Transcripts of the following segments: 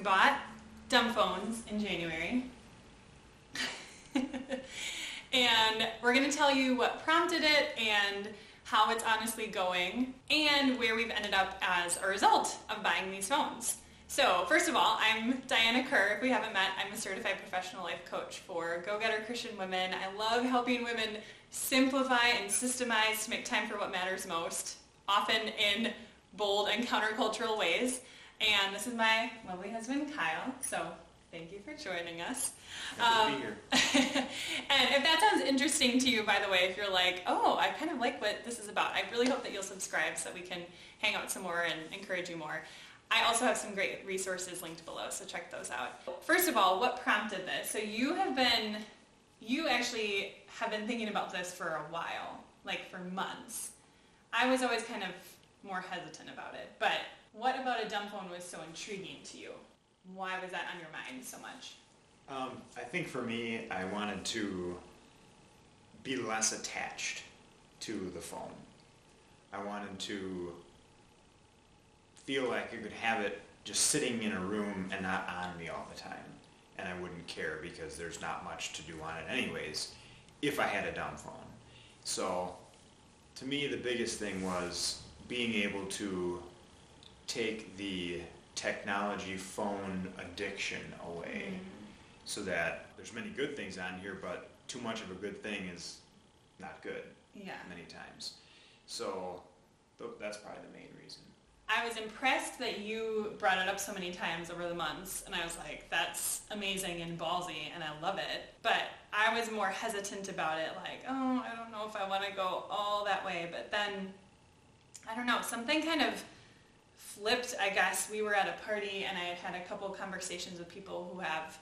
bought dumb phones in January. And we're going to tell you what prompted it and how it's honestly going and where we've ended up as a result of buying these phones. So first of all, I'm Diana Kerr. If we haven't met, I'm a certified professional life coach for go-getter Christian women. I love helping women simplify and systemize to make time for what matters most, often in bold and countercultural ways. And this is my lovely husband, Kyle. So thank you for joining us. Happy to be here. And if that sounds interesting to you, by the way, if you're like, oh, I kind of like what this is about, I really hope that you'll subscribe so that we can hang out some more and encourage you more. I also have some great resources linked below, so check those out. First of all, what prompted this? So you actually have been thinking about this for a while, like for months. I was always kind of more hesitant about it, but what about a dumb phone was so intriguing to you? Why was that on your mind so much? I think for me, I wanted to be less attached to the phone. I wanted to feel like I could have it just sitting in a room and not on me all the time. And I wouldn't care because there's not much to do on it anyways if I had a dumb phone. So to me, the biggest thing was being able to take the technology phone addiction away so that there's many good things on here, but too much of a good thing is not good many times. So that's probably the main reason. I was impressed that you brought it up so many times over the months, and I was like, that's amazing and ballsy, and I love it. But I was more hesitant about it, like, oh, I don't know if I want to go all that way. But then, I don't know, something kind of flipped, I guess. We were at a party, and I had a couple conversations with people who have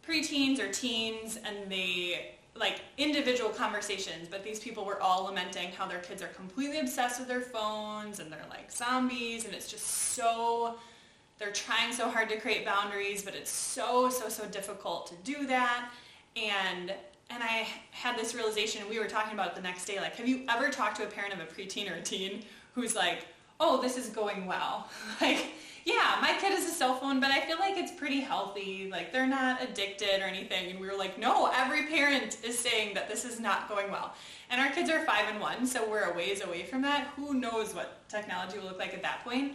preteens or teens, and they, like, individual conversations, but these people were all lamenting how their kids are completely obsessed with their phones and they're like zombies, and it's just so, they're trying so hard to create boundaries, but it's so difficult to do that. And I had this realization, and we were talking about it the next day, like, have you ever talked to a parent of a preteen or a teen who's like, oh, this is going well? Like, yeah, my kid has a cell phone, but I feel like it's pretty healthy. Like, they're not addicted or anything. And we were like, no, every parent is saying that this is not going well. And our kids are 5 and 1, so we're a ways away from that. Who knows what technology will look like at that point?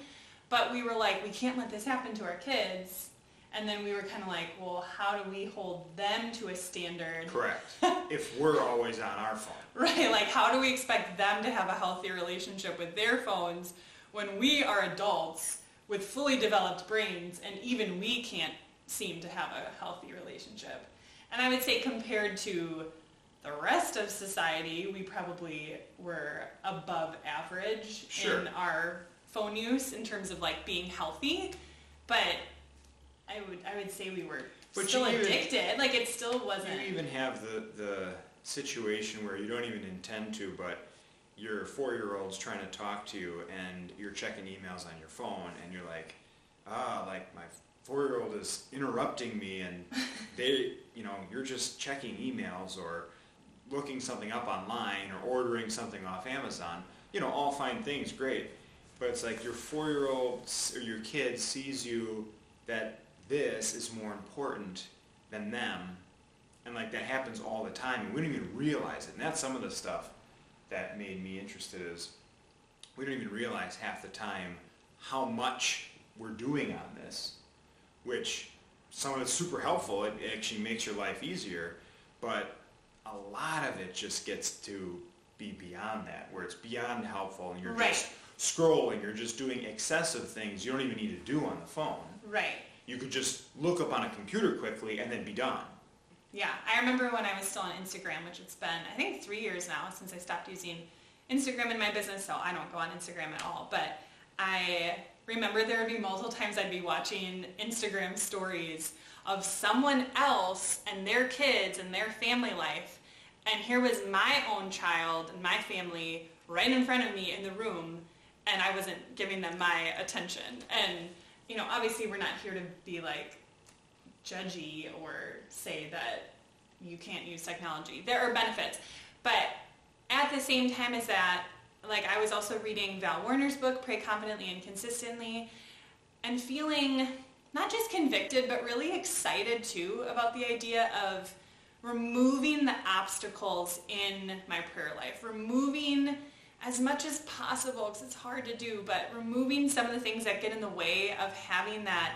But we were like, we can't let this happen to our kids. And then we were kind of like, well, how do we hold them to a standard? Correct. If we're always on our phone. Right, like how do we expect them to have a healthy relationship with their phones when we are adults with fully developed brains, and even we can't seem to have a healthy relationship? And I would say compared to the rest of society, we probably were above average in our phone use in terms of like being healthy, but I would say we were still addicted. Like it still wasn't. You even have the situation where you don't even intend to, but your 4-year-old's trying to talk to you and you're checking emails on your phone and you're like, like my 4-year-old is interrupting me, and you're just checking emails or looking something up online or ordering something off Amazon, all fine things, great. But it's like your 4-year-old or your kid sees you that this is more important than them, and like that happens all the time and we don't even realize it. And that's some of the stuff that made me interested, is we don't even realize half the time how much we're doing on this, which some of it's super helpful. It actually makes your life easier, but a lot of it just gets to be beyond that, where it's beyond helpful and you're just scrolling, you're just doing excessive things you don't even need to do on the phone. Right. You could just look up on a computer quickly and then be done. Yeah, I remember when I was still on Instagram, which it's been, I think, 3 years now since I stopped using Instagram in my business, so I don't go on Instagram at all. But I remember there would be multiple times I'd be watching Instagram stories of someone else and their kids and their family life, and here was my own child and my family right in front of me in the room, and I wasn't giving them my attention. And, obviously we're not here to be like judgy or say that you can't use technology. There are benefits. But at the same time as that, like I was also reading Val Warner's book, Pray Confidently and Consistently, and feeling not just convicted, but really excited too about the idea of removing the obstacles in my prayer life, removing as much as possible, because it's hard to do, but removing some of the things that get in the way of having that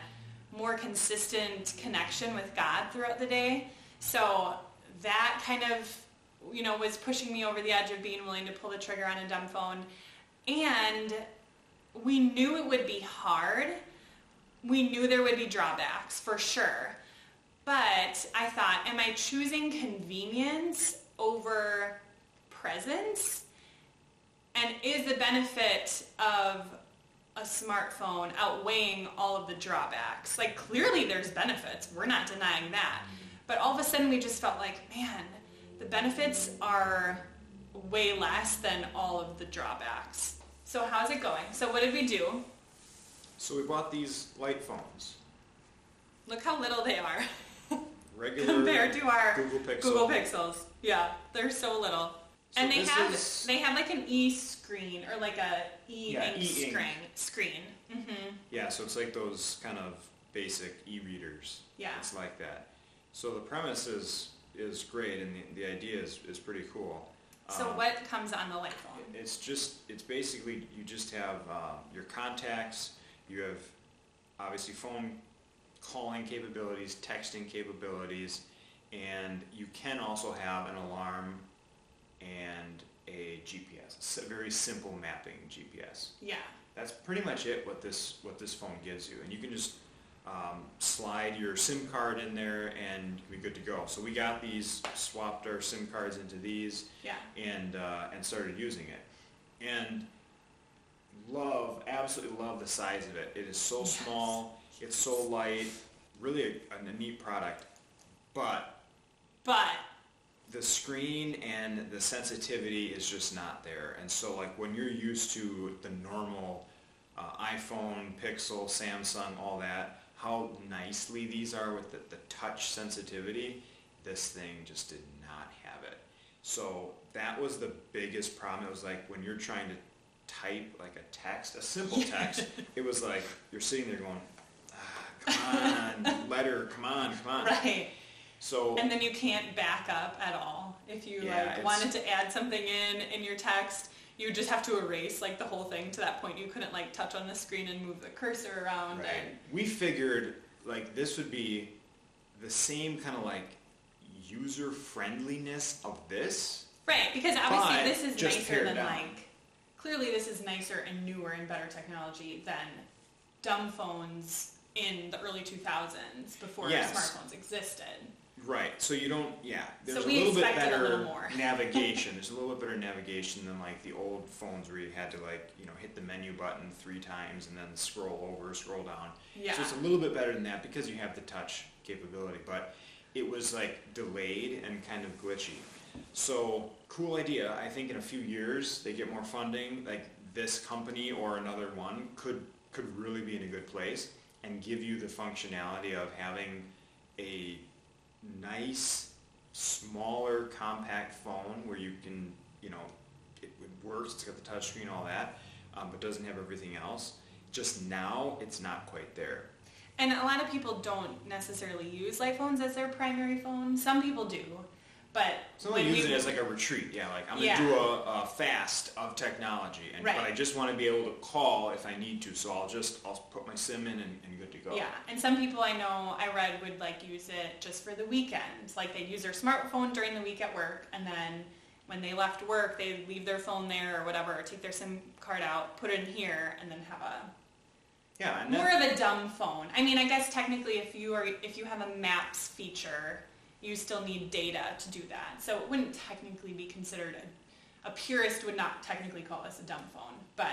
more consistent connection with God throughout the day. So that kind of, was pushing me over the edge of being willing to pull the trigger on a dumb phone. And we knew it would be hard. We knew there would be drawbacks for sure. But I thought, am I choosing convenience over presence? And is the benefit of a smartphone outweighing all of the drawbacks? Like, clearly there's benefits. We're not denying that. But all of a sudden we just felt like, man, the benefits are way less than all of the drawbacks. So how's it going? So what did we do? So we bought these light phones. Look how little they are. Regular compared to our Google Pixels. Yeah, they're so little. So and they have like an e-screen or like a e-ink screen. Mm-hmm. Yeah, so it's like those kind of basic e-readers. Yeah. It's like that. So the premise is great, and the idea is pretty cool. So what comes on the light phone? It's basically, you just have your contacts, you have obviously phone calling capabilities, texting capabilities, and you can also have an alarm and a GPS, a very simple mapping GPS. Yeah. That's pretty much it, what this phone gives you. And you can just slide your SIM card in there and be good to go. So we got these, swapped our SIM cards into these, yeah, and started using it. And absolutely love the size of it. It is so small, it's so light, really a neat product. But the screen and the sensitivity is just not there. And so like when you're used to the normal iPhone, Pixel, Samsung, all that, how nicely these are with the touch sensitivity, this thing just did not have it. So that was the biggest problem. It was like when you're trying to type like a text, a simple text, it was like you're sitting there going, come on, letter, come on. Right. So, and then you can't back up at all. If you wanted to add something in your text, you would just have to erase like the whole thing to that point. You couldn't like touch on the screen and move the cursor around. Right. And we figured like this would be the same kind of like user friendliness of this. Right, because obviously this is nicer than down. Clearly this is nicer and newer and better technology than dumb phones in the early 2000s before smartphones existed. Right, so you don't, there's so a little bit better a little more. navigation. There's a little bit better navigation than like the old phones where you had to like, hit the menu button 3 times and then scroll over, scroll down. Yeah. So it's a little bit better than that because you have the touch capability, but it was like delayed and kind of glitchy. So cool idea. I think in a few years they get more funding, like this company or another one could really be in a good place and give you the functionality of having a nice, smaller, compact phone where you can, it works, it's got the touchscreen, all that, but doesn't have everything else. Just now, it's not quite there. And a lot of people don't necessarily use light phones as their primary phone. Some people do, but someone use it as like a retreat. Yeah, like I'm gonna do a fast of technology, but I just want to be able to call if I need to. So I'll put my SIM in and good to go. Yeah, and some people I read would like use it just for the weekend. Like they'd use their smartphone during the week at work, and then when they left work, they'd leave their phone there or whatever, or take their SIM card out, put it in here, and then have more of a dumb phone. I mean, I guess technically if you have a maps feature, you still need data to do that. So it wouldn't technically be considered a purist would not technically call this a dumb phone, but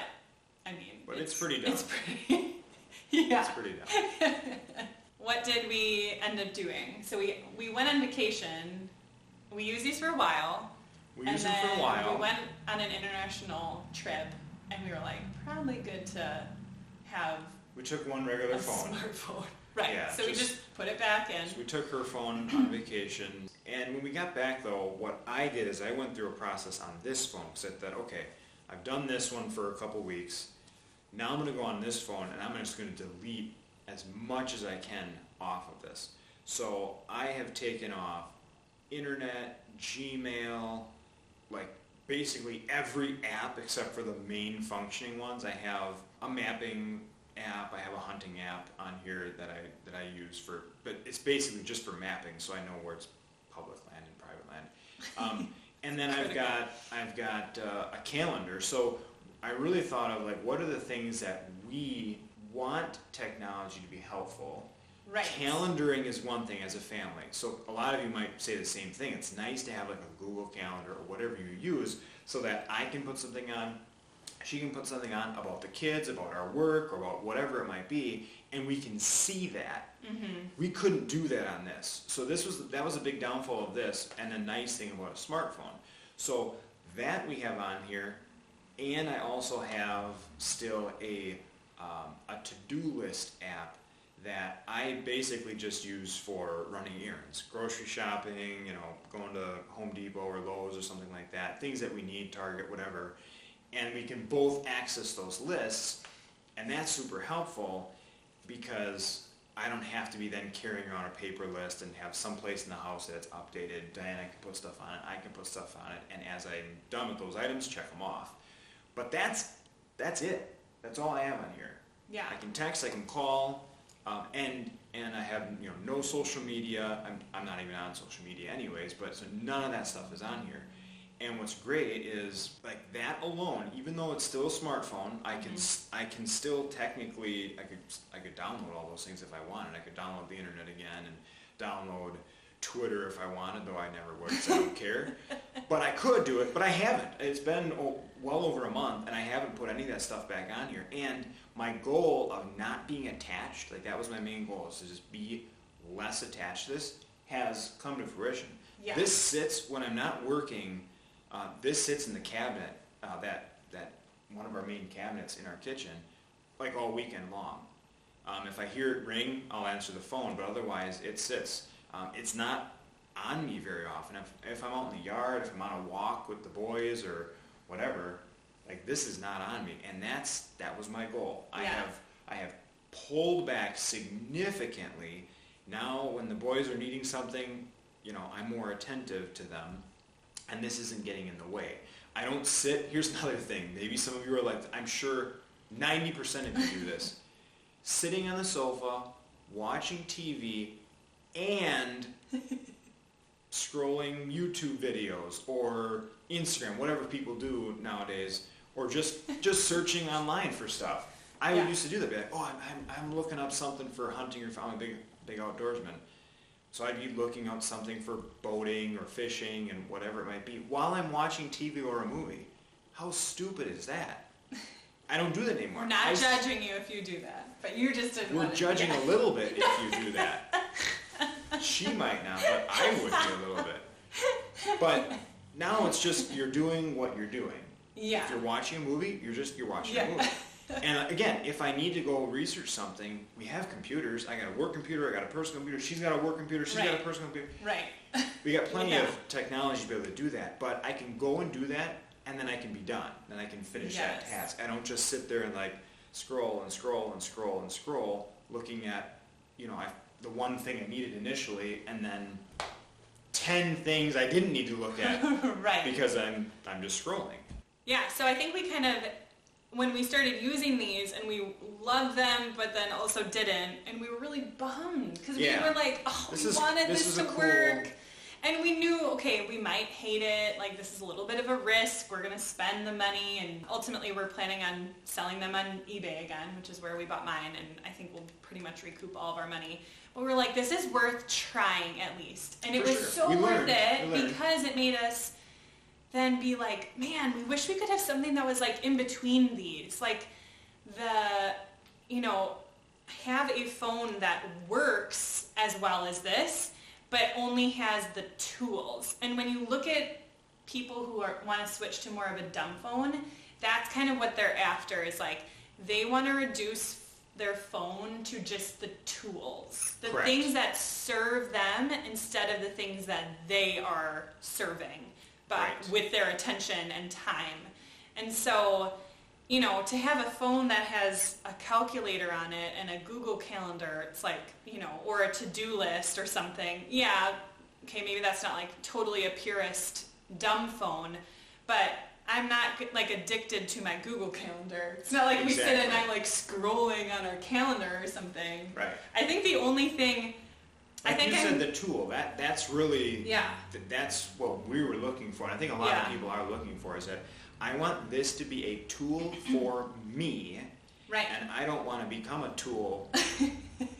I mean, but it's pretty dumb. It's pretty, yeah. It's pretty dumb. What did we end up doing? So we went on vacation. We used these for a while. We used them for a while. We went on an international trip, and we were like, probably good to have. We took one regular phone. Smartphone. Right. Yeah, so we just put it back in. So we took her phone on vacation, and when we got back though, what I did is I went through a process on this phone because I thought, okay, I've done this one for a couple weeks. Now I'm going to go on this phone, and I'm just going to delete as much as I can off of this. So I have taken off internet, Gmail, like basically every app except for the main functioning ones. I have a mapping app, I have a hunting app on here that I use for, but it's basically just for mapping, so I know where it's public land and private land. And then I've got a calendar. So I really thought of like, what are the things that we want technology to be helpful? Right. Calendaring is one thing as a family. So a lot of you might say the same thing. It's nice to have like a Google Calendar or whatever you use so that I can put something on, she can put something on about the kids, about our work, or about whatever it might be, and we can see that. Mm-hmm. We couldn't do that on this. So that was a big downfall of this, and a nice thing about a smartphone. So that we have on here, and I also have still a to-do list app that I basically just use for running errands, grocery shopping, going to Home Depot or Lowe's or something like that, things that we need, Target, whatever, and we can both access those lists, and that's super helpful because I don't have to be then carrying around a paper list and have some place in the house that's updated. Diana can put stuff on it, I can put stuff on it, and as I'm done with those items, check them off. But that's it. That's all I have on here. Yeah. I can text, I can call, and I have no social media. I'm not even on social media anyways, but so none of that stuff is on here. And what's great is like that alone, even though it's still a smartphone, I can still technically I could download all those things if I wanted. I could download the internet again and download Twitter if I wanted, though I never would because I don't care. But I could do it, but I haven't. It's been well over a month, and I haven't put any of that stuff back on here. And my goal of not being attached, like that was my main goal, is to just be less attached to this, has come to fruition. Yeah. This sits, when I'm not working, this sits in the cabinet, that one of our main cabinets in our kitchen, like all weekend long. If I hear it ring, I'll answer the phone, but otherwise it sits. It's not on me very often. If I'm out in the yard, if I'm on a walk with the boys or whatever, like this is not on me, and that was my goal. Yeah. I have pulled back significantly. Now when the boys are needing something, I'm more attentive to them, and this isn't getting in the way. I don't sit, here's another thing, maybe some of you are like, I'm sure 90% of you do this, sitting on the sofa, watching TV, and scrolling YouTube videos or Instagram, whatever people do nowadays, or just searching online for stuff. I would used to do that, be like, I'm looking up something for hunting, or I'm a big outdoorsman. So I'd be looking up something for boating or fishing and whatever it might be while I'm watching TV or a movie. How stupid is that? I don't do that anymore. We're not judging you if you do that, but you just didn't We're want judging a little bit if you do that. She might not, but I would be a little bit. But now it's just you're doing what you're doing. Yeah. If you're watching a movie, you're watching a movie. And again, if I need to go research something, we have computers. I got a work computer, I got a personal computer, she's got a work computer, she's got a personal computer. Right. We got plenty of technology to be able to do that, but I can go and do that, and then I can be done. Then I can finish that task. I don't just sit there and like scroll and scroll and scroll and scroll, looking at, the one thing I needed initially, and then 10 things I didn't need to look at. Right. Because I'm just scrolling. Yeah, so I think we kind of, when we started using these and we loved them but then also didn't, and we were really bummed because we were like, we wanted this to work. And we knew, okay, we might hate it, like this is a little bit of a risk, we're going to spend the money, and ultimately we're planning on selling them on eBay again, which is where we bought mine, and I think we'll pretty much recoup all of our money. But we're like, this is worth trying at least. And it was so worth it because it made us then be like, man, we wish we could have something that was like in between these. Like have a phone that works as well as this, but only has the tools. And when you look at people who want to switch to more of a dumb phone, that's kind of what they're after, is like they want to reduce their phone to just the tools, the things that serve them instead of the things that they are serving, but with their attention and time. And so, to have a phone that has a calculator on it and a Google Calendar, it's like, or a to-do list or something. Yeah, okay, maybe that's not like totally a purist dumb phone, but I'm not like addicted to my Google Calendar. It's not like we sit and I'm like scrolling on our calendar or something. Right. I think the only thing, you said the tool, that's really, yeah, that's what we were looking for. And I think a lot of people are looking for is that I want this to be a tool for me, right? And I don't want to become a tool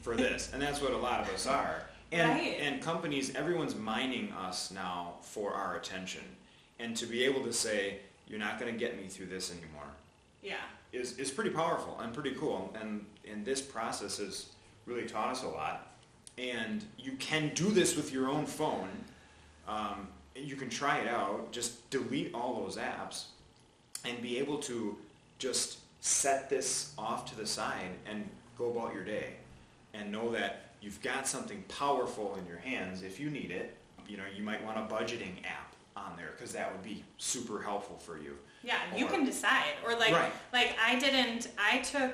for this. And that's what a lot of us are. And companies, everyone's mining us now for our attention. And to be able to say, you're not going to get me through this anymore, is pretty powerful and pretty cool. And this process has really taught us a lot. And you can do this with your own phone. You can try it out. Just delete all those apps and be able to just set this off to the side and go about your day and know that you've got something powerful in your hands if you need it. You might want a budgeting app on there because that would be super helpful for you. Yeah, you can decide. Or like I took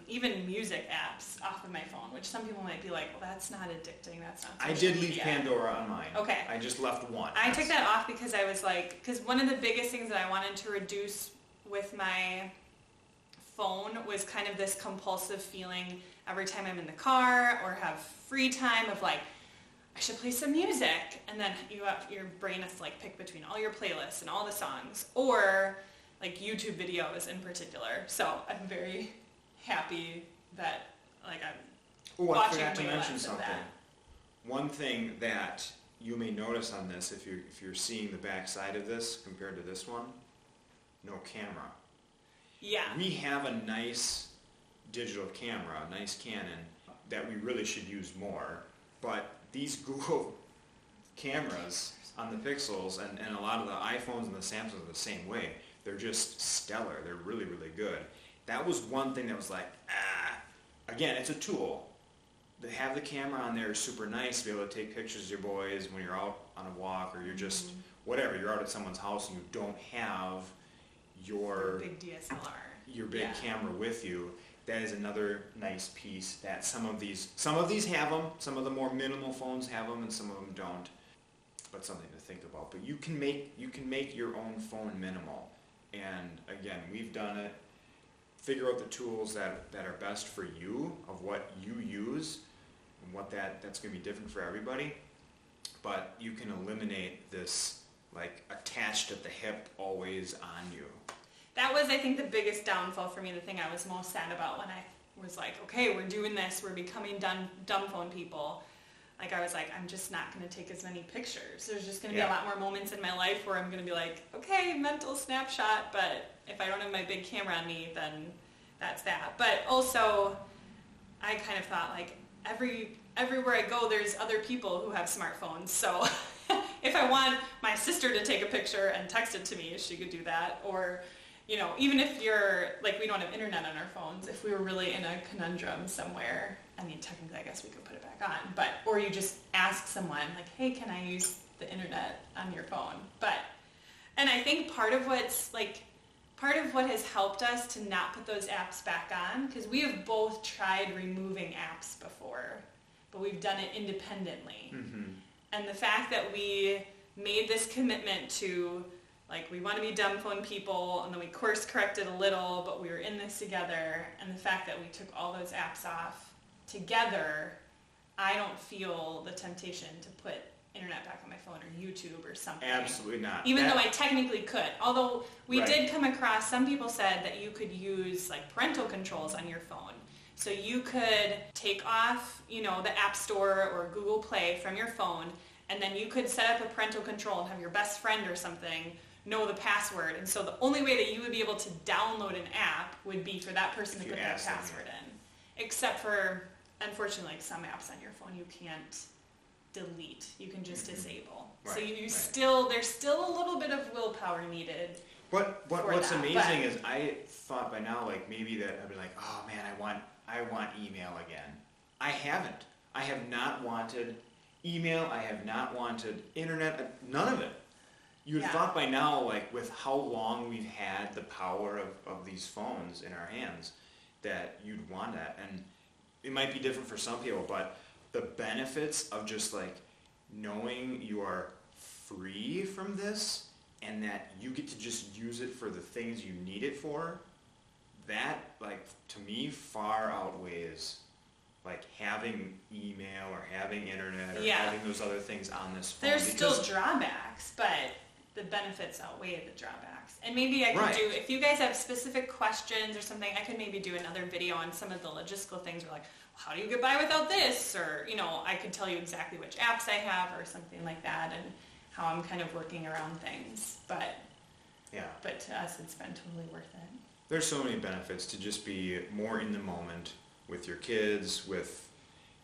even music apps off of my phone, which some people might be like, well, that's not addicting. That's not social I did leave media. Pandora on mine. Okay. I just left one. I took that off because I was like, because one of the biggest things that I wanted to reduce with my phone was kind of this compulsive feeling every time I'm in the car or have free time of like, I should play some music, and then your brain has to like pick between all your playlists and all the songs, or like YouTube videos in particular. So I'm very happy that like I'm watching I forgot to way mention less of something. that. One thing that you may notice on this, if you're seeing the back side of this compared to this one, no camera. Yeah. We have a nice digital camera, a nice Canon, that we really should use more, but these Google cameras on the Pixels and a lot of the iPhones and the Samsungs are the same way. They're just stellar. They're really, really good. That was one thing that was like, again, it's a tool. To have the camera on there is super nice to be able to take pictures of your boys when you're out on a walk or you're just, whatever, you're out at someone's house and you don't have your big DSLR. Your big camera with you. That is another nice piece that some of these have them, some of the more minimal phones have them, and some of them don't. But something to think about. But you can make your own phone minimal. And again, we've done it. Figure out the tools that are best for you, of what you use, and what that's going to be different for everybody. But you can eliminate this like attached at the hip, always on you. That was, I think, the biggest downfall for me, the thing I was most sad about when I was like, okay, we're doing this, we're becoming dumb phone people. Like, I was like, I'm just not going to take as many pictures. There's just going to be a lot more moments in my life where I'm going to be like, okay, mental snapshot, but if I don't have my big camera on me, then that's that. But also, I kind of thought, like, everywhere I go, there's other people who have smartphones, so if I want my sister to take a picture and text it to me, she could do that, or even if you're, like, we don't have internet on our phones, if we were really in a conundrum somewhere, I mean, technically, I guess we could put it back on, or you just ask someone, like, hey, can I use the internet on your phone? And I think part of what has helped us to not put those apps back on, because we have both tried removing apps before, but we've done it independently. Mm-hmm. And the fact that we made this commitment to, like, we want to be dumb phone people, and then we course corrected a little, but we were in this together, and the fact that we took all those apps off together, I don't feel the temptation to put internet back on my phone or YouTube or something. Absolutely not. Even though I technically could. Although we did come across, some people said that you could use like parental controls on your phone. So you could take off, the App Store or Google Play from your phone, and then you could set up a parental control and have your best friend or something know the password. And so the only way that you would be able to download an app would be for that person to put their password in. Except for, unfortunately, like some apps on your phone you can't delete. You can just disable. So there's still a little bit of willpower needed. What's amazing is I thought by now, like, maybe that I'd be like, oh man, I want email again. I haven't. I have not wanted email. I have not wanted internet. None of it. You'd have thought by now, like with how long we've had the power of these phones in our hands, that you'd want that. And it might be different for some people, but the benefits of just like knowing you are free from this and that you get to just use it for the things you need it for, that, like, to me, far outweighs like having email or having internet or having those other things on this phone. There's still drawbacks, but the benefits outweigh the drawbacks. And maybe I could do, if you guys have specific questions or something, I could maybe do another video on some of the logistical things, or like, how do you get by without this? Or, you know, I could tell you exactly which apps I have or something like that, and how I'm kind of working around things. But to us, it's been totally worth it. There's so many benefits to just be more in the moment with your kids, with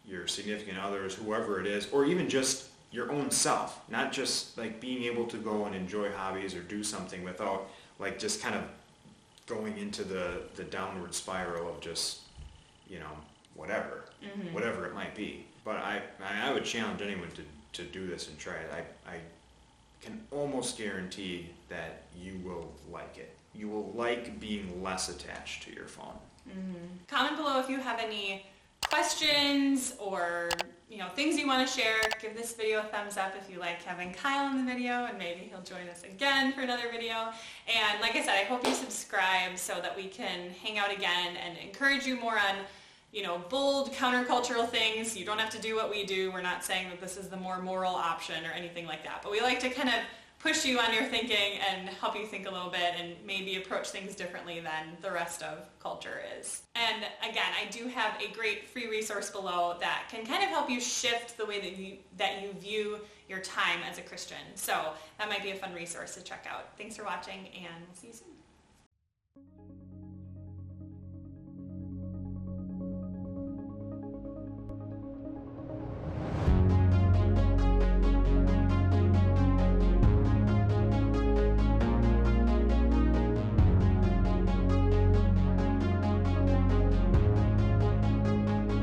your significant others, whoever it is, or even just your own self. Not just like being able to go and enjoy hobbies or do something without like just kind of going into the downward spiral of just, you know, whatever it might be. But I would challenge anyone to do this and try it. I can almost guarantee that you will like it. You will like being less attached to your phone. Comment below if you have any questions or, you know, things you want to share. Give this video a thumbs up if you like having Kyle in the video, and maybe he'll join us again for another video. And like I said, I hope you subscribe so that we can hang out again and encourage you more on, you know, bold countercultural things. You don't have to do what we do. We're not saying that this is the more moral option or anything like that, but we like to kind of push you on your thinking and help you think a little bit and maybe approach things differently than the rest of culture is. And again, I do have a great free resource below that can kind of help you shift the way that you view your time as a Christian. So that might be a fun resource to check out. Thanks for watching, and we'll see you soon.